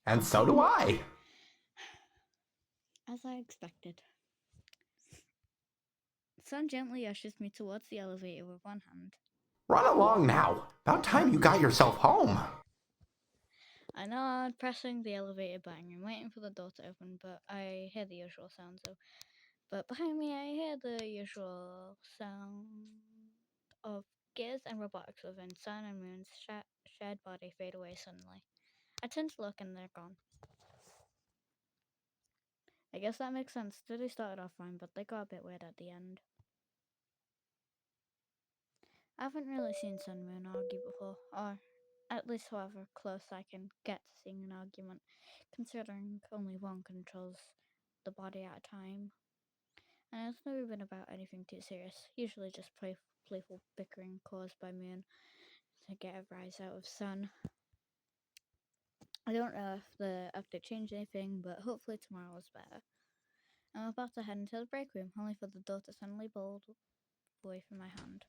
And so do I. As I expected. Sun gently ushers me towards the elevator with one hand. Run along now. About time you got yourself home. I nod, pressing the elevator button and waiting for the door to open, but I hear the usual sound. But behind me, I hear the usual sound of gears and robotics within Sun and Moon's shared body fade away suddenly. I turn to look and they're gone. I guess that makes sense. They started off fine, but they got a bit weird at the end. I haven't really seen Sun and Moon argue before, or at least however close I can get to seeing an argument, considering only one controls the body at a time. And it's never been about anything too serious, usually just playful bickering caused by Moon to get a rise out of Sun. I don't know if the update changed anything, but hopefully tomorrow is better. I'm about to head into the break room, only for the door to suddenly pull away from my hand.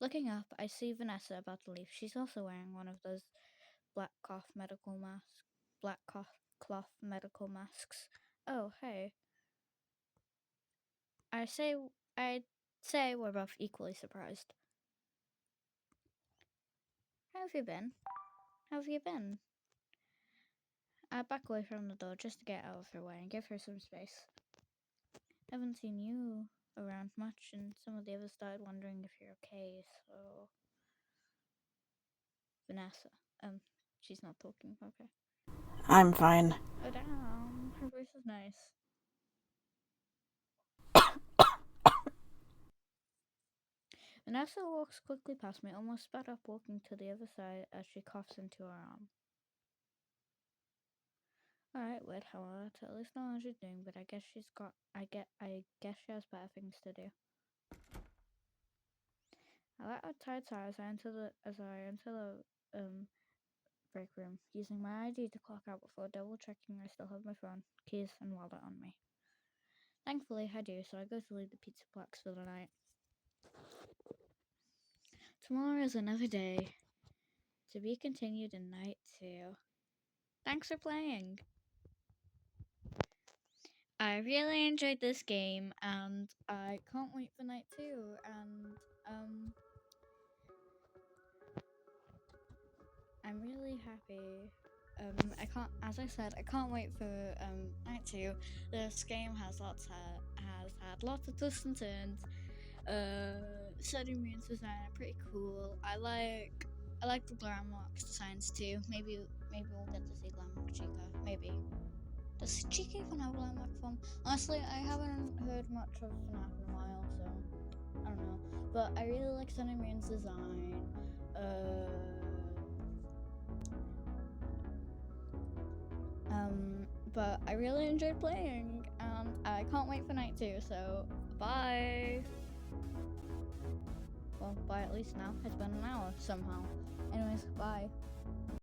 Looking up, I see Vanessa about to leave. She's also wearing one of those black cloth medical masks. Oh, hey. I'd say we're both equally surprised. How have you been? I back away from the door just to get out of her way and give her some space. Haven't seen you around much, and some of the others started wondering if you're okay, so... Vanessa. She's not talking, okay. I'm fine. Oh, damn. Her voice is nice. Vanessa walks quickly past me, almost sped up walking to the other side as she coughs into her arm. Alright, weird, however, to at least know how she's doing, but I guess she has better things to do. I let out tired sigh as I enter the break room, using my ID to clock out before double checking I still have my phone, keys, and wallet on me. Thankfully, I do, so I go to leave the pizza box for the night. Tomorrow is another day. To be continued in night 2. Thanks for playing! I really enjoyed this game, and I can't wait for night 2. And I'm really happy. As I said, I can't wait for night 2. This game has had lots of twists and turns. Setting Moon's design are pretty cool. I like the Glamrock's designs too. Maybe we'll get to see Glamrock Chica. Maybe. Does Chica even have Glamrock form? Honestly, I haven't heard much of Fnaf in a while, so I don't know. But I really like Setting Moon's design. But I really enjoyed playing, and I can't wait for night 2, so bye! Well, bye at least now. It's been an hour somehow. Anyways, bye.